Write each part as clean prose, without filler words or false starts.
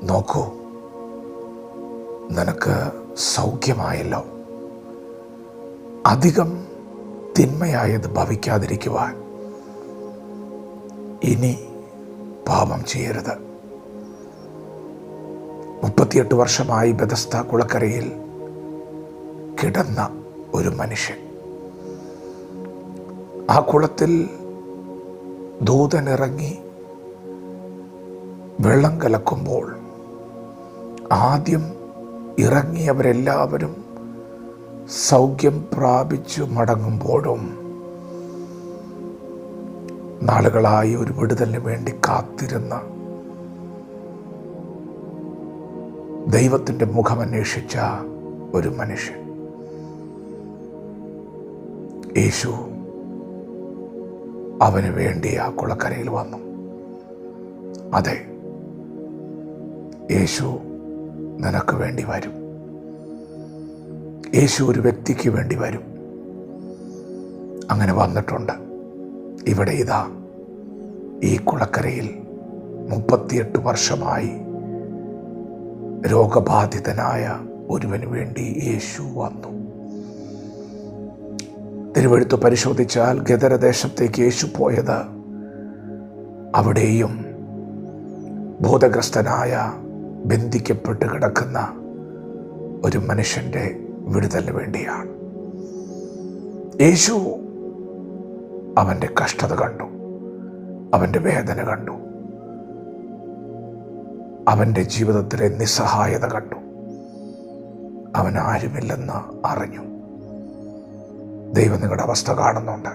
നോക്കൂ, നിനക്ക് സൗഖ്യമായല്ലോ. അധികം തിന്മയായത് ഭവിക്കാതിരിക്കുവാൻ ഇനി പാപം ചെയ്യരുത്. 38 വർഷമായി ബെഥസ്ദ കുളക്കരയിൽ കിടന്ന ഒരു മനുഷ്യൻ, ആ കുളത്തിൽ ദൂതനിറങ്ങി വെള്ളം കലക്കുമ്പോൾ ആദ്യം ഇറങ്ങിയവരെല്ലാവരും സൗഖ്യം പ്രാപിച്ചു മടങ്ങുമ്പോഴും നാളുകളായി ഒരു വിടുതലിന് വേണ്ടി കാത്തിരുന്ന ദൈവത്തിൻ്റെ മുഖമന്വേഷിച്ച ഒരു മനുഷ്യൻ, യേശു അവന് വേണ്ടി ആ കുളക്കരയിൽ വന്നു. അതെ, യേശു നിനക്ക് വേണ്ടി വരും. യേശു ഒരു വ്യക്തിക്ക് വേണ്ടി വരും. അങ്ങനെ വന്നിട്ടുണ്ട്. ഇവിടെ ഇതാ ഈ കുളക്കരയിൽ 38 വർഷമായി രോഗബാധിതനായ ഒരുവന് വേണ്ടി യേശു വന്നു. തിരുവെഴുത്ത് പരിശോധിച്ചാൽ ഗദരദേശത്തേക്ക് യേശു പോയത് അവിടെയും ബോധഗ്രസ്തനായ ബന്ധിക്കപ്പെട്ട് കിടക്കുന്ന ഒരു മനുഷ്യൻ്റെ വിടുതലിന് വേണ്ടിയാണ്. യേശു അവൻ്റെ കഷ്ടത കണ്ടു, അവൻ്റെ വേദന കണ്ടു, അവൻ്റെ ജീവിതത്തിലെ നിസ്സഹായത കണ്ടു. അവൻ ആരുമില്ലെന്ന് അറിഞ്ഞു. ദൈവം നിങ്ങളുടെ അവസ്ഥ കാണുന്നുണ്ട്.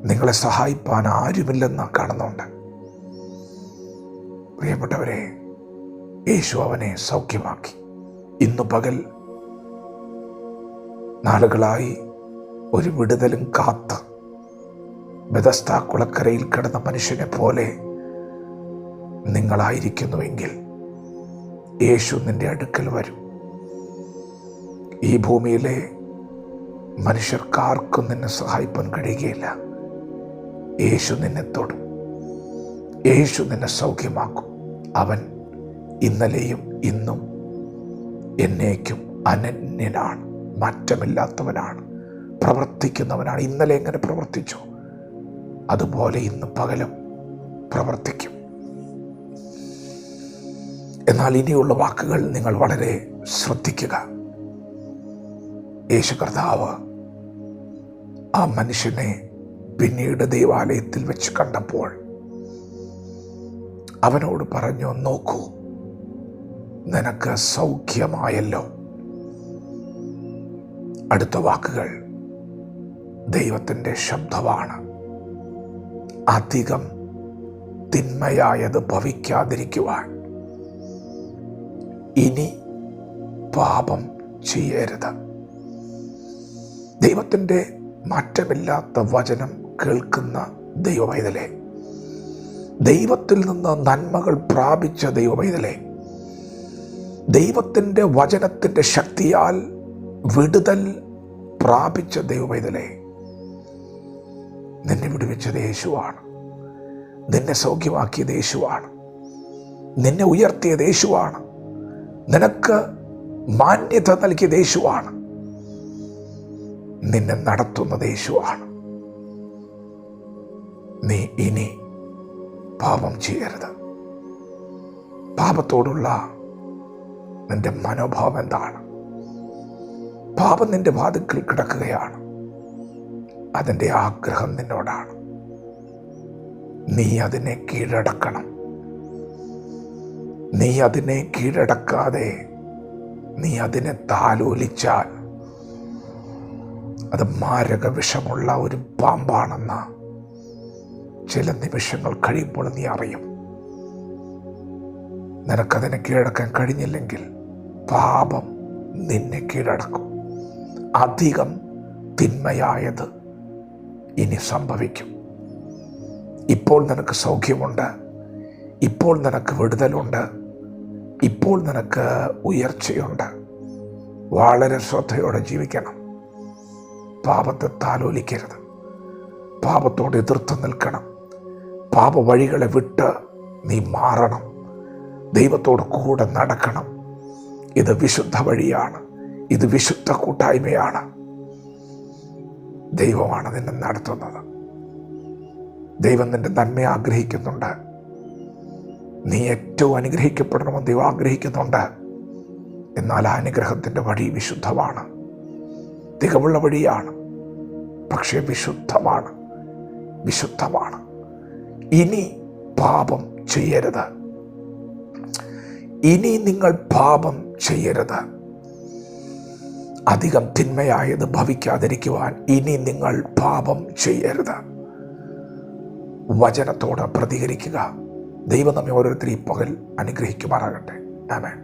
നിങ്ങളെ സഹായിപ്പാൻ ആരുമില്ലെന്ന് കാണുന്നുണ്ട്. പ്രിയപ്പെട്ടവരെ, യേശു അവനെ സൗഖ്യമാക്കി. ഇന്നു പകൽ നാളുകളായി ഒരു വിടുതലും കാത്ത് ബെഥസ്ദ കുളക്കരയിൽ കിടന്ന മനുഷ്യനെ പോലെ നിങ്ങളായിരിക്കുന്നുവെങ്കിൽ യേശു നിന്റെ അടുക്കൽ വരും. ഈ ഭൂമിയിലെ മനുഷ്യർക്കാർക്കും നിന്നെ സഹായിപ്പാൻ കഴിയുകയില്ല. യേശു നിന്നെ തൊടും. യേശു നിന്നെ സൗഖ്യമാക്കും. അവൻ ഇന്നലെയും ഇന്നും എന്നേക്കും അനന്യനാണ്, മാറ്റമില്ലാത്തവനാണ്, പ്രവർത്തിക്കുന്നവനാണ്. ഇന്നലെ എങ്ങനെ പ്രവർത്തിച്ചു അതുപോലെ ഇന്ന് പകലും പ്രവർത്തിക്കും. എന്നാൽ ഇനിയുള്ള വാക്കുകൾ നിങ്ങൾ വളരെ ശ്രദ്ധിക്കുക. യേശു കർത്താവ് ആ മനുഷ്യനെ പിന്നീട് ദൈവാലയത്തിൽ വെച്ച് കണ്ടപ്പോൾ അവനോട് പറഞ്ഞു, നോക്കൂ, നിനക്ക് സൗഖ്യമായല്ലോ. അടുത്ത വാക്കുകൾ ദൈവത്തിൻ്റെ ശബ്ദമാണ്. അധികം തിന്മയായത് ഭവിക്കാതിരിക്കുവാൻ ഇനി പാപം ചെയ്യരുത്. ദൈവത്തിൻ്റെ മാറ്റമില്ലാത്ത വചനം കേൾക്കുന്ന ദൈവപൈതലേ, ദൈവത്തിൽ നിന്ന് നന്മകൾ പ്രാപിച്ച ദൈവപൈതലേ, ദൈവത്തിൻ്റെ വചനത്തിൻ്റെ ശക്തിയാൽ വിടുതൽ പ്രാപിച്ച ദൈവപൈതലേ, നിന്നെ വിടുവിച്ചത് യേശുവാണ്. നിന്നെ സൗഖ്യമാക്കിയത് യേശുവാണ്. നിന്നെ ഉയർത്തിയത് യേശുവാണ്. നിനക്ക് മാന്യത നൽകിയത് യേശുവാണ്. നിന്നെ നടത്തുന്നത് യേശുവാണ്. നീ ഇനി പാപം ചെയ്യരുത്. പാപത്തോടുള്ള നിന്റെ മനോഭാവം എന്താണ്? പാപം നിന്റെ വാതിൽക്കൽ കിടക്കുകയാണ്. അതിൻ്റെ ആഗ്രഹം നിന്നോടാണ്. നീ അതിനെ കീഴടക്കണം. നീ അതിനെ കീഴടക്കാതെ നീ അതിനെ താലോലിച്ചാൽ അത് മാരക വിഷമുള്ള ഒരു പാമ്പാണെന്ന് ചില നിമിഷങ്ങൾ കഴിയുമ്പോൾ നീ അറിയും. നിനക്കതിനെ കീഴടക്കാൻ കഴിഞ്ഞില്ലെങ്കിൽ പാപം നിന്നെ കീഴടക്കും. അധികം തിന്മയായത് ഇനി സംഭവിക്കും. ഇപ്പോൾ നിനക്ക് സൗഖ്യമുണ്ട്, ഇപ്പോൾ നിനക്ക് വിടുതലുണ്ട്, ഇപ്പോൾ നിനക്ക് ഉയർച്ചയുണ്ട്. വളരെ ശ്രദ്ധയോടെ ജീവിക്കണം. പാപത്തെ താലോലിക്കരുത്. പാപത്തോട് എതിർത്ത് നിൽക്കണം. പാപ വഴികളെ വിട്ട് നീ മാറണം. ദൈവത്തോട് കൂടെ നടക്കണം. ഇത് വിശുദ്ധ വഴിയാണ്, ഇത് വിശുദ്ധ കൂട്ടായ്മയാണ്. ദൈവമാണ് നിന്നെ നടത്തുന്നത്. ദൈവം നിന്റെ നന്മ ആഗ്രഹിക്കുന്നുണ്ട്. നീ ഏറ്റവും അനുഗ്രഹിക്കപ്പെടണമെന്ന് ദൈവം ആഗ്രഹിക്കുന്നുണ്ട്. എന്നാൽ ആ അനുഗ്രഹത്തിൻ്റെ വഴി വിശുദ്ധമാണ്, തികവുള്ള വഴിയാണ്, പക്ഷേ വിശുദ്ധമാണ്. ഇനി പാപം ചെയ്യരുത്. ഇനി നിങ്ങൾ പാപം ചെയ്യരുത്. അധികം തിന്മയായത് ഭവിക്കാതിരിക്കുവാൻ ഇനി നിങ്ങൾ പാപം ചെയ്യരുത്. വചനത്തോട് പ്രതികരിക്കുക. ദൈവം നമ്മെ ഓരോരുത്തരെയും പകൽ അനുഗ്രഹിക്കുമാറാകട്ടെ. ആമേൻ.